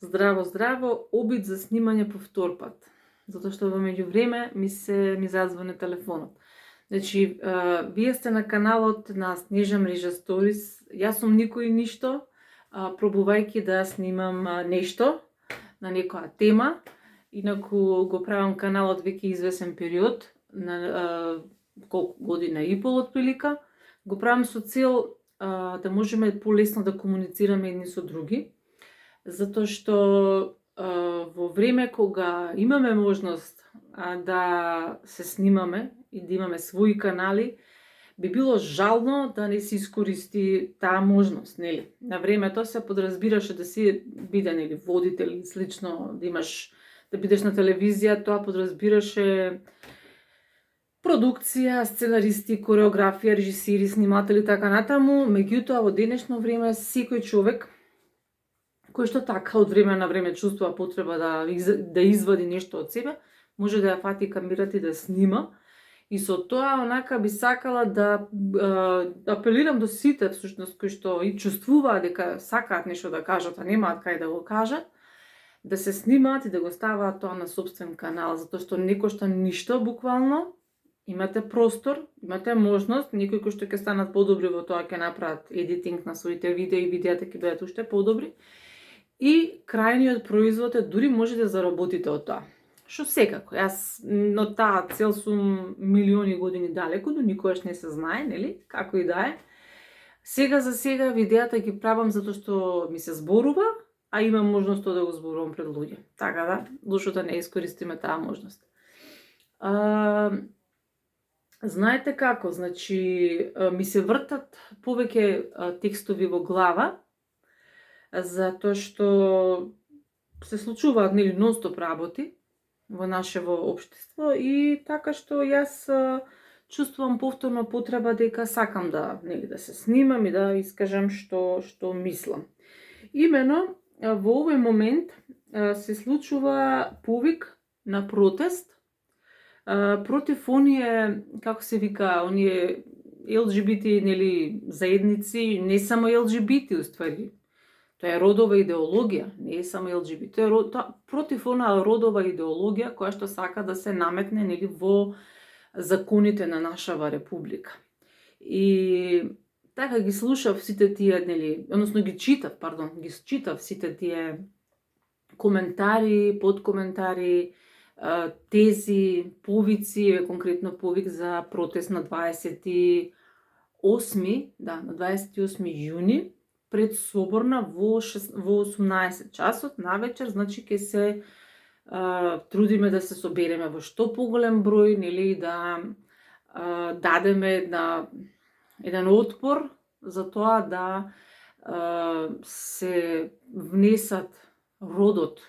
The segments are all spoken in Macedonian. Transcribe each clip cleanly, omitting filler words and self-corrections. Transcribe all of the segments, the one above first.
Здраво, здраво, обид за снимање по втор пат. Затоа што во меѓувреме ми зазвони телефонот. Значи, вие сте на каналот на Снежа Мрежа Сторис. Јас сум никој и ништо, пробувајќи да снимам нешто на некоја тема. Инаку го правам каналот веќе извесен период, на колку година и пол отприлика. Го правам со цел да можеме полесно да комуницираме едни со други. Затоа што во време кога имаме можност да се снимаме и да имаме своји канали, би било жално да не се искористи таа можност, нели? На времето се подразбираше да си биде, нели, водител и слично, да бидеш на телевизија, тоа подразбираше продукција, сценаристи, кореографија, режисири, сниматели, така натаму. Меѓутоа, во денешно време секој човек кој што така од време на време чувствува потреба да извади нешто од себе, може да ја фати камерата и да снима. И со тоа онака би сакала да апелирам до сите всушност кои што и чувствуваат дека сакаат нешто да кажат, а немаат кај да го кажат, да се снимаат и да го ставаат тоа на собствен канал, затоа што не кошта ништо буквално. Имате простор, имате можност, некои кои што ќе станат подобри во тоа ќе направат едитинг на своите видеа и видеата ќе бидат уште подобри. И крајниот производ дури може да заработите од тоа. Што секако, јас на таа цел сум милиони години далеку, но никогаш не се знае, нели? Како и да е. Сега за сега видеата ги правам затоа што ми се зборува, а имам можност да го зборувам пред луѓе. Така да, лошо да не искористиме таа можност. Знаете како, значи ми се вртат повеќе текстови во глава, затоа што се случуваат, нели, нонстоп работи во нашево општество и така што јас чувствувам повторно потреба дека сакам да, нели, да се снимам и да искажам што мислам. Имено во овој момент се случува повик на протест против оние, како се вика, оние ЛГБТ, нели, заедници, не само ЛГБТ уствари. Тоа е родова идеологија, не е само ЛГБТ. Тоа против онаа родова идеологија која што сака да се наметне, нели, во законите на нашава република. И така ги слушав сите тие, нели, односно ги читав сите тие коментари, подкоментари, тези, повици, конкретно повик за протест на 28 јуни пред Соборна во 18 часот навечер, значи ќе се трудиме да се собереме во што поголем број, нели, да дадеме еден отпор за тоа да се внесат родот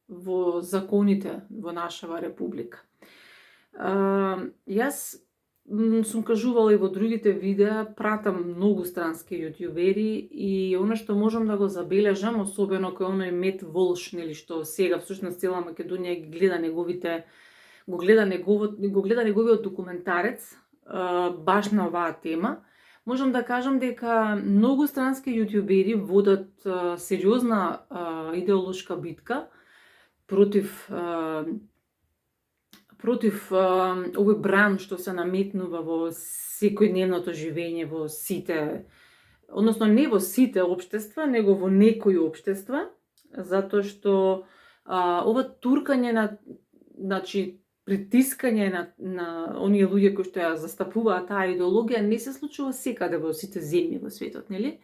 во законите во нашава република. Јас сум кажувала и во другите видеа, пратам многу странски јутјубери и она што можам да го забележам, особено кој оној Мет Волш, нели, што сега всушност цела Македонија ги гледа го гледа неговиот документарец баш на оваа тема, можам да кажам дека многу странски јутјубери водат сериозна идеолошка битка против овој бран што се наметнува во секојдневното живење во сите, односно не во сите општества, него во некои општества, затоа што ова туркање значи притискање на оние луѓе кои што ја застапуваат таа идеологија не се случува секаде во сите земји во светот, нели?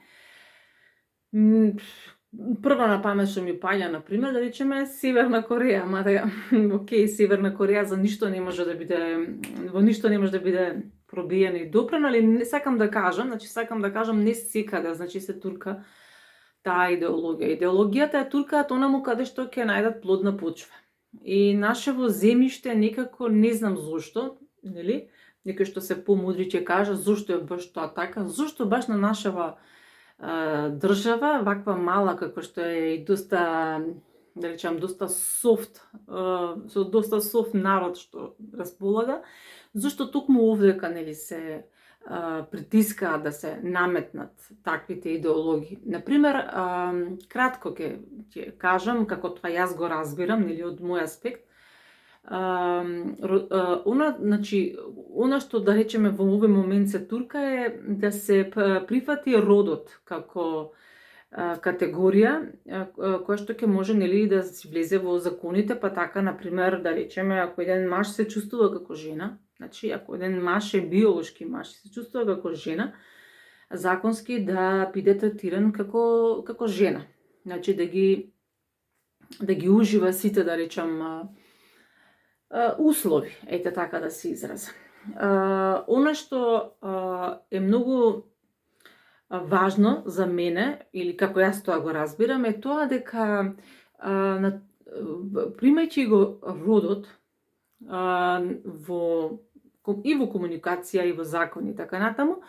Прва на памет што ми паѓа, на пример, да речеме Северна Кореја, мада окей, Северна Кореја во ништо не може да биде пробиена и допрена, али сакам да кажам не секаде, значи се турка таа идеологија. Идеологијата е туркаат онаму каде што ќе најдат плодна почва. И нашево земјиште некако не знам зошто, нели? Некои што се помудри ќе кажа зошто е баш тоа така, зошто баш на нашава држава, ваква мала како што е и доста, да речам, доста софт, со доста софт народ што располага, зашто токму овдека, нели, се притискаат да се наметнат таквите идеологии. Например, кратко ќе кажам како тоа јас го разбирам, нели од мој аспект. Значи, она што да речеме во овој момент се турка е да се прифати родот како категорија која што ќе може нели да си влезе во законите, па така например да речеме ако еден маж се чувствува како жена, значи ако еден маж е биолошки маж и се чувствува како жена, законски да биде третиран како жена. Значи да ги ужива сите да речам услови, ете така да се изразам. Она што е многу важно за мене, или како јас тоа го разбирам, е тоа дека примајќи го родот и во комуникација и во закони така натаму,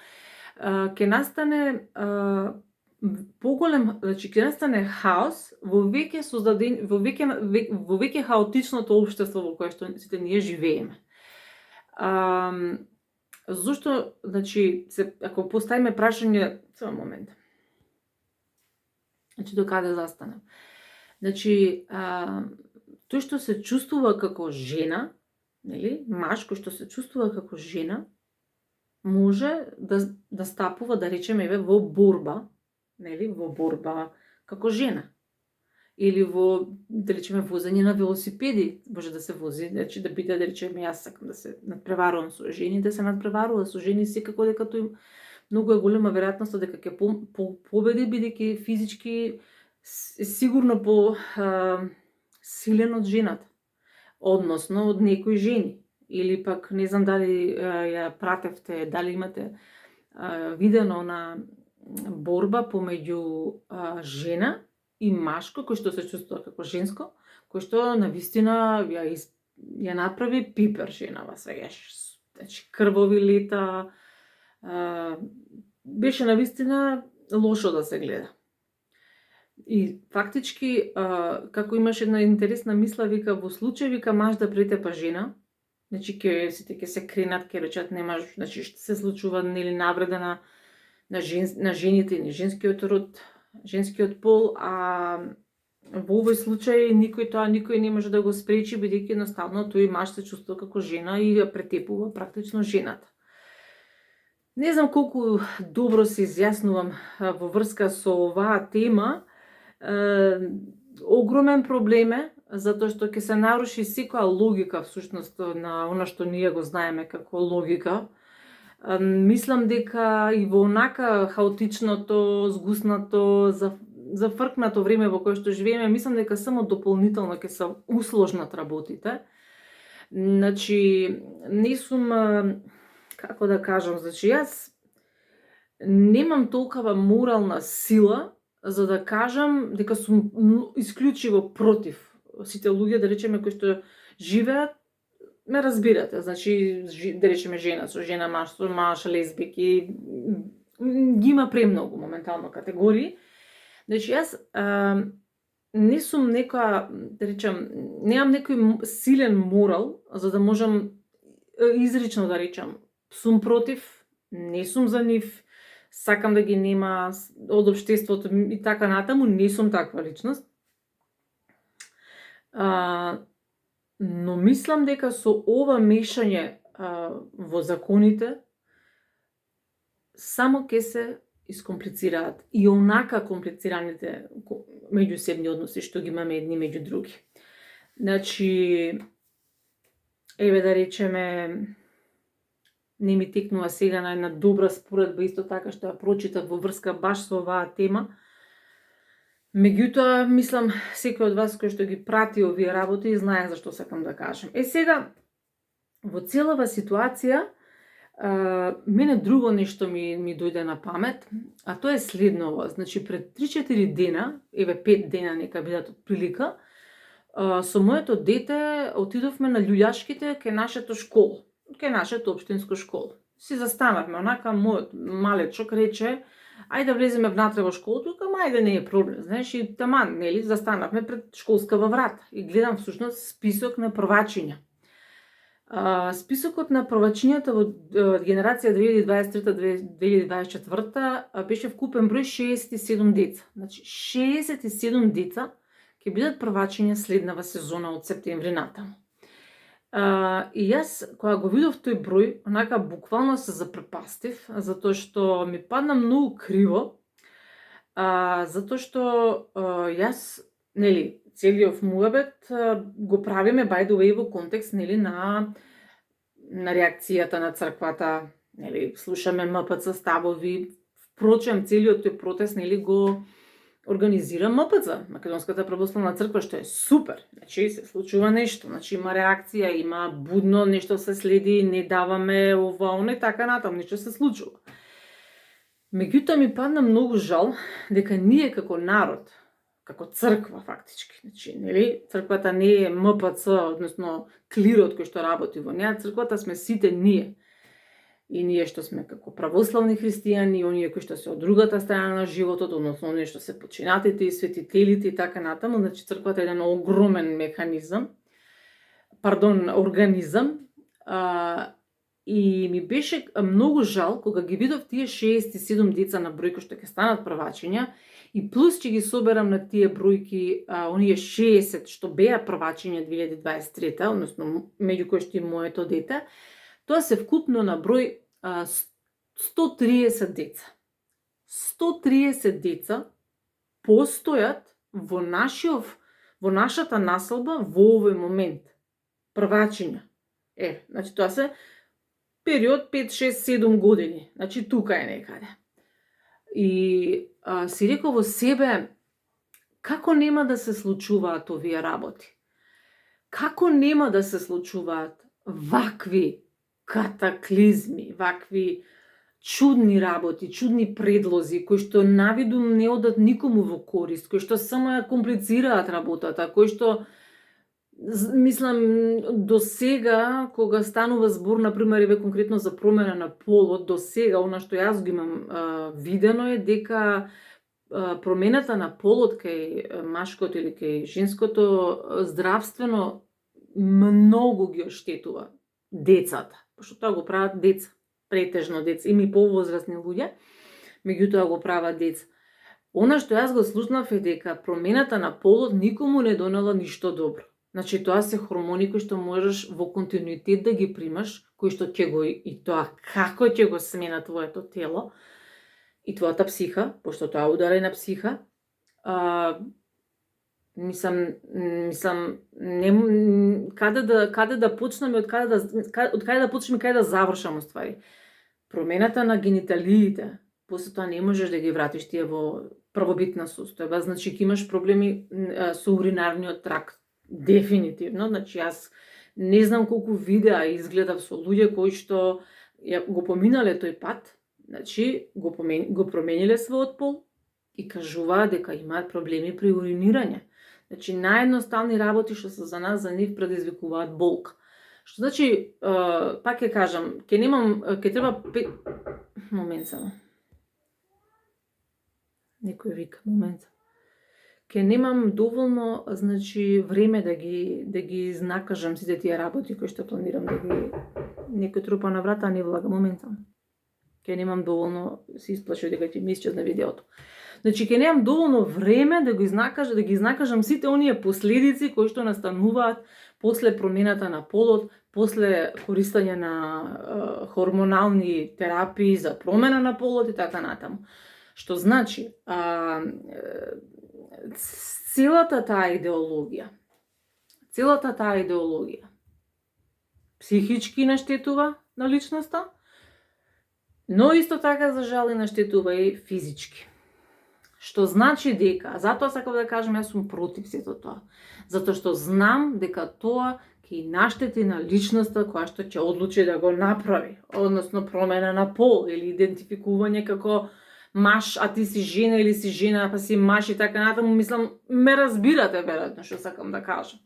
ќе настане поголем, значи ќе настане хаос во веќе хаотичното општество во кое што сите ние живееме. Зошто, значи, ако поставиме прашање, само момент. Значи, до каде застанам? Значи, тој што се чувствува како жена, нели, маж кој што се чувствува како жена, може да стапува, да речеме, во борба, нели, во борба како жена. Или во, да речеме, возење на велосипеди, може да се вози, значи да биде, да речеме, јас сакам да се надпреварувам со жени, да се надпреварува со жени, секако дека тој многу е голема веројатноста дека ќе победи, бидејќи физички сигурно силен од жената, односно од некои жени. Или пак, не знам дали ја пратевте, дали имате видено на борба помеѓу жена и машко кој што се чувствува како женско, кој што навистина ја направи пипер женава, свеѓаш. Значи крвови лета, беше навистина лошо да се гледа. И фактички, како имаше една интересна мисла, вика, во случај, вика, маж да претепа жена, значи сите ќе се кренат, ќе речат немаш, значи што се случува, нели, навреда на жените и на женскиот род, женскиот пол, а во овој случај никој не може да го спречи, бидејќи едноставно тој маж се чувствува како жена и ја претепува практично жената. Не знам колку добро се изјаснувам во врска со оваа тема. Огромен проблем е, затоа што ќе се наруши секоја логика всушност на она што ние го знаеме како логика. Мислам дека и во онака хаотичното, згуснато, зафркнато време во кое што живееме, мислам дека само дополнително ќе се усложнат работите. Значи, не сум, како да кажам, значи јас немам толкова морална сила за да кажам дека сум исклучиво против сите луѓе, да речеме, кои што живеат, ме разбирате, значи, да речеме, жена со жена, маж со маж, лесбики, ги има премногу моментално категории. Значи, јас не сум некоја, да речем, немам некој силен морал за да можам изрично да речам сум против, не сум за нив, сакам да ги нема од општеството и така натаму, не сум таква личност. Но мислам дека со ова мешање во законите само ќе се искомплицираат и онака комплицираните меѓусебни односи што ги имаме едни меѓу други. Значи, еве да речеме, не ми текнува сега на една добра споредба исто така што ја прочитав во врска баш со оваа тема. Меѓутоа, мислам, секој од вас кој што ги прати овие работи знае за што сакам да кажам. Сега, во целава ситуација, мене друго нешто ми дојде на памет, а тоа е следново. Значи, пред 3-4 дена, еве 5 дена нека бидат од прилика, со моето дете отидовме на љулјашките кај нашето школо, кај нашето општинско школо. Си застанавме, онака мојот малечок рече, ајде да влеземе внатре во школото, викам, ајде, не е проблем, знаеш, и таман, нели, застанавме пред школскава врата и гледам всушност список на првачиња. Списокот на првачињата во генерација 2023-2024 беше вкупен број 67 деца. Значи 67 деца ќе бидат првачиња следнава сезона од септември натаму. И јас кога го видов тој број, онака буквално се запрепастив, затоа што ми падна многу криво, затоа што јас, нели, целиот муабет го правиме by the way во контекст, нели, на реакцијата на црквата, нели, слушаме МПЦ ставови, впрочем целиот тој протест, нели, го организира МПЦ, Македонската православна црква, што е супер. Значи се случува нешто, значи има реакција, има будно, нешто се следи, не даваме ова, оно и така натаму, нешто се случува. Меѓутоа ми падна многу жал дека ние како народ, како црква фактички, значи, нели, црквата не е МПЦ, односно клирот кој што работи во неа, црквата сме сите ние. И ние што сме како православни христијани, и оние кои што се од другата страна на животот, односно оние што се починатите и светителите и така натаму, значи црквата е еден огромен организам. И ми беше многу жал кога ги видов тие 67 деца на број кои што ќе станат првачиња, и плюс ќе ги соберам на тие бројки оние 60 што беа првачиња 2023, односно меѓу кои што и моето дете, тоа се вкупно на број 130 деца. 130 деца постојат во нашата населба во овој момент. Првачиња. Значи тоа се период 5, 6, 7 години. Значи тука е некаде. И си реков во себе, како нема да се случуваат овие работи? Како нема да се случуваат вакви катаклизми, вакви чудни работи, чудни предлози, кои што навиду не одат никому во корист, кои што само ја комплицираат работата, кои што, мислам, до сега, кога станува збор, например, еве конкретно за промена на полот, до сега, она што јас го имам видено е дека промената на полот кај машкото или кај женското здравствено многу ги оштетува децата, пошто тоа го прават деца, претежно деца, има и повозрасни луѓе, меѓутоа го прават деца. Она што јас го слушнав е дека промената на полот никому не донела ништо добро. Значи тоа се хормони кои што можеш во континуитет да ги примаш, кои што ќе го, и тоа како ќе го смена твоето тело и твојата психа, пошто тоа удара и на психа. Мислам, каде да почнеме, од каде да почнеме и каде да завршам ствари. Промената на гениталиите, после тоа не можеш да ги вратиш тие во првобитна состојба, значи ќе имаш проблеми со уринарниот тракт. Дефинитивно, значи јас не знам колку видеа изгледав со луѓе кои што го поминале тој пат, значи го промениле својот пол и кажуваат дека имаат проблеми при уринирање. Значи наједноставни работи што се за нас, за нив предизвикуваат болка. Што значи, пак ќе кажам, ќе треба момент само. Некој вика, момент. Ке немам доволно, значи, време да ги изнакажам сите тие работи кои што планирам да ги... Некој трупа на врата, не влага, моментално. Ке немам доволно, се исплаши дека ќе ми исчезне видеото. Значи, ке немам доволно време да ги изнакажам сите оние последици кои што настануваат после промената на полот, после користење на хормонални терапии за промена на полот и така натаму. Што значи, целата таа идеологија психички наштетува на личноста, но исто така за жал и наштетува и физички. Што значи дека, затоа сакам да кажам, јас сум против сето тоа. Затоа што знам дека тоа ќе наштети на личноста која што ќе одлучи да го направи, односно промена на пол или идентификување како маж, а ти си жена, или си жена, па си маж и така натаму, мислам, ме разбирате веројатно што сакам да кажам.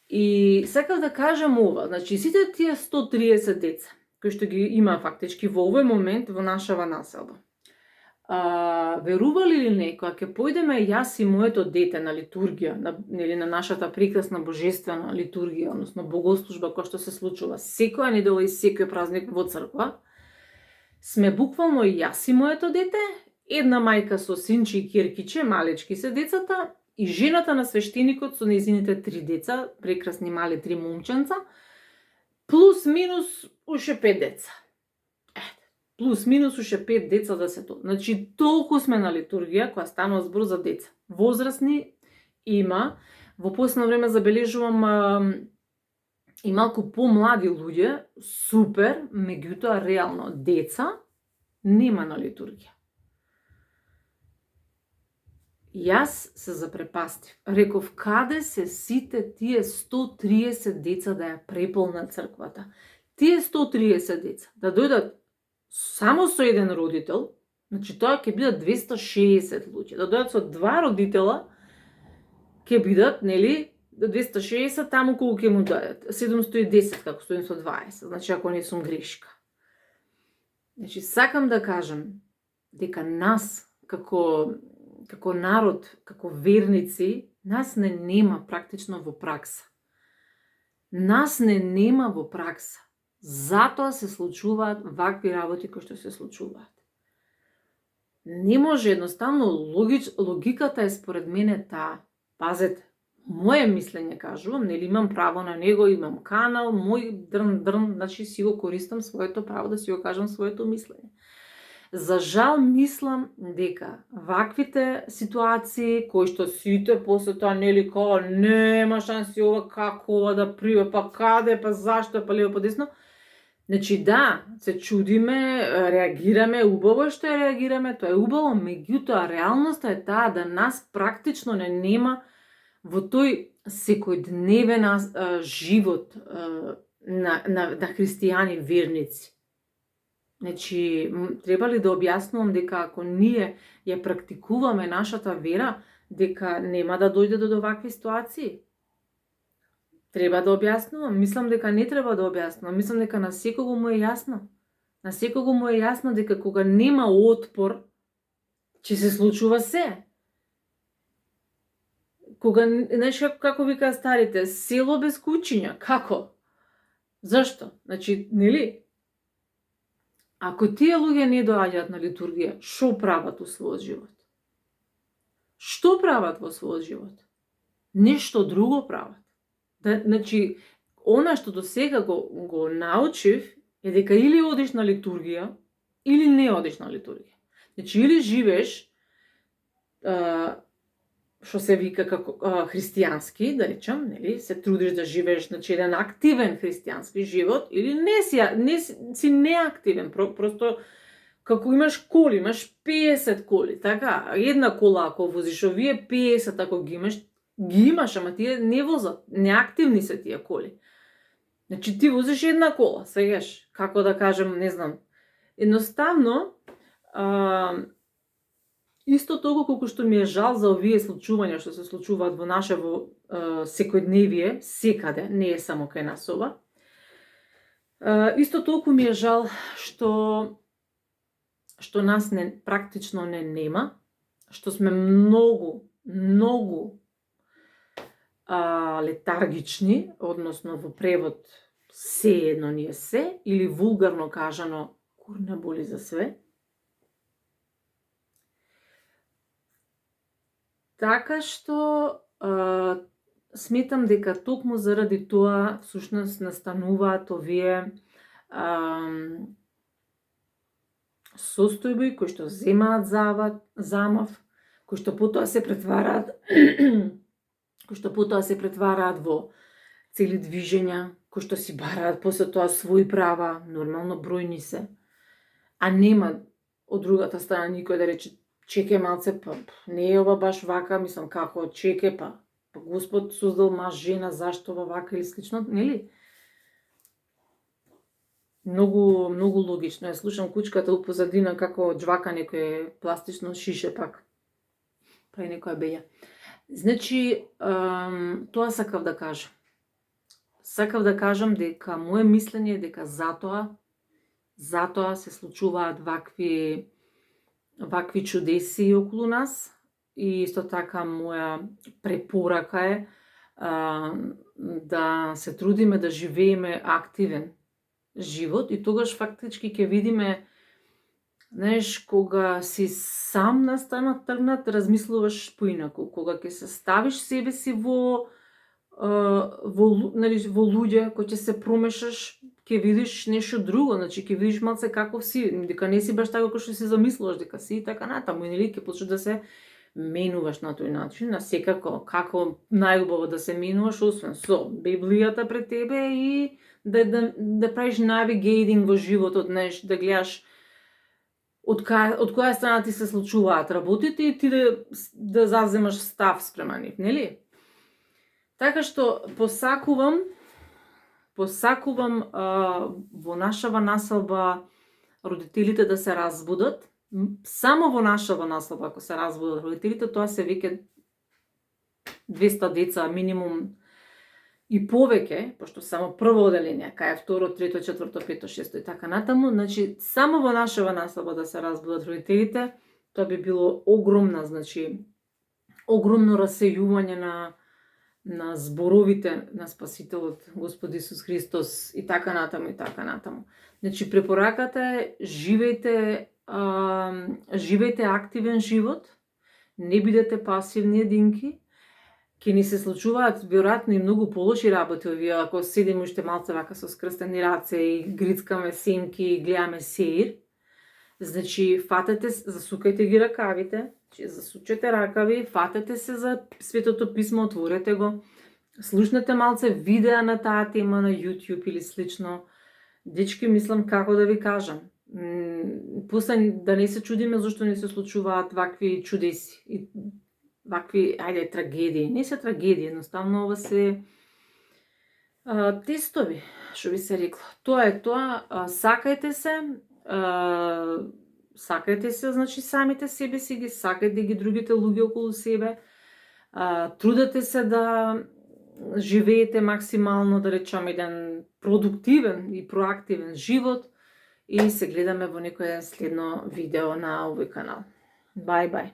И сакам да кажам ова, значи сите тие 130 деца кои што ги има фактички во овој момент во нашава населба, верували или не, кога ќе појдеме јас и моето дете на литургија, на нашата прекрасна божествена литургија, односно богослужба која што се случува секоја недела и секој празник во црква, сме буквално јас и моето дете, една мајка со синче и ќеркиче, малечки се децата, и жената на свештеникот со нејзините 3 деца, прекрасни мали 3 момченца, плюс минус уште 5 деца. Плюс минус уште 5 деца да се тоа. Значи, толку сме на литургија, која станува збор за деца. Возрастни има, во последно време забележувам и малку помлади луѓе, супер, меѓутоа реално деца нема на литургија. Јас се запрепастив. Реков, каде се сите тие 130 деца да ја преполнат црквата? Тие 130 деца да дојдат само со еден родител, значи тоа ќе бидат 260 луѓе. Да дојдат со 2 родитела, ќе бидат, нели, до 260, таму колку ќе му дојдат? 710, како стоим со 20, значи ако не сум грешка. Значи, сакам да кажам дека нас, како народ, како верници, нас не нема практично во пракса. Нас не нема во пракса. Затоа се случуваат вакви работи кои што се случуваат. Не може едноставно логиката е според мене таа. Пазете, моje мислење кажувам, нели имам право на него, имам канал, мој дрн, значи си го користам своето право да си го кажам своето мислење. За жал мислам дека ваквите ситуации кои што сите после тоа нели као нема шанси ова, како ова да прива, па каде, па зашто, па лево, па десно. Значи да, се чудиме, реагираме, убаво што реагираме, тоа е убаво, меѓутоа реалноста е таа да нас практично не нема во тој секојдневен живот на христијани верници. Значи, треба ли да објаснувам дека ако ние ја практикуваме нашата вера, дека нема да дојде до вакви ситуации? Треба да објаснувам? Мислам дека не треба да објаснувам. Мислам дека на секого му е јасно. На секого му е јасно дека кога нема отпор, ќе се случува се. Кога, знаеш како вика старите, село без кучиња, како? Зашто? Значи, нели? Ако тие луѓе не доаѓаат на литургија, што прават во својот живот? Што прават во својот живот? Нешто друго прават. Значи, она што до сега го научив е дека или одиш на литургија, или не одиш на литургија. Значи, или живееш што се вика како христијански, да речам, нели, се трудиш да живееш на еден активен христијански живот, или не си неактивен, просто како имаш коли, имаш 50 коли, така, една кола ако возиш, овие 50 ако ги имаш, ама тие не возат, неактивни се тие коли. Значи ти возиш една кола, сегаш, како да кажем, не знам, едноставно, исто толку колку што ми е жал за овие случувања што се случуваат во нашево секојдневие, секаде, не е само кај нас ова, исто толку ми е жал што нас практично не нема, што сме многу летаргични, односно во превод се едно ни е се, или вулгарно кажано, курна боли за све. Така што сметам дека токму заради тоа всушност настануваат овие состојби кои што земаат замав, кои што потоа се претвараат во цели движења, кои што си бараат после тоа своји права, нормално бројни се, а нема од другата страна никој да рече чеке малце, па не е ова баш вака, мислам како чеке, па Господ создал маж, жена, зашто ова вака или слично, нели? Многу логично. Ја слушам кучката у позадина како џвака некој пластично шише пак. Прави некоја беја. Значи, тоа сакав да кажам. Сакав да кажам дека моje мислење е дека затоа се случуваат вакви вакви чудеси околу нас и исто така моја препорака е да се трудиме да живееме активен живот и тогаш фактички ќе видиме, знаеш, кога си сам настана тргнат, размислуваш поинаку. Кога ќе се ставиш себе си во луѓе, кои ќе се промешаш, ќе видиш нешто друго, значи ќе видиш малце каков си, дека не си баш така како што си замислуваш дека си и така натаму, и нели ќе почнеш да се менуваш на тој начин, а секако како најубаво да се менуваш освен со Библијата пред тебе и да правиш навигейтинг во животот, знаеш, да гледаш од која страна ти се случуваат работите и ти да заземаш став спрема нив, нели? Така што посакувам во нашава населба родителите да се разбудат. Само во нашава населба ако се разбудат родителите, тоа се веќе 200 деца минимум и повеќе, пошто само прво оделение, кај е второ, трето, четврто, пето, шесто и така натаму, значи само во нашава населба да се разбудат родителите, тоа би било огромна, значи огромно расејување на зборовите на Спасителот Господ Исус Христос и така натаму и така натаму. Значи препораката е живејте активен живот, не бидете пасивни единки. Ќе ни се случуваат веројатно и многу полоши работи овие ако седиме уште малце вака со скрстени раце и грицкаме сенки и гледаме сеир. Значи фатете, засукајте ги ракавите, засучете ракави, фатете се за Светото писмо, отворете го, слушнете малце видеа на таа тема на YouTube или слично. Дечки, мислам како да ви кажам, после да не се чудиме зашто не се случуваат вакви чудеси и вакви, трагедии. Не се трагедии, едноставно ова се тестови, што би се рекло. Тоа е тоа, сакајте се, значи самите себе си ги, сакајте ги другите луѓе околу себе, трудете се да живеете максимално, да речам, еден продуктивен и проактивен живот и се гледаме во некој следно видео на овој канал. Бај, бај.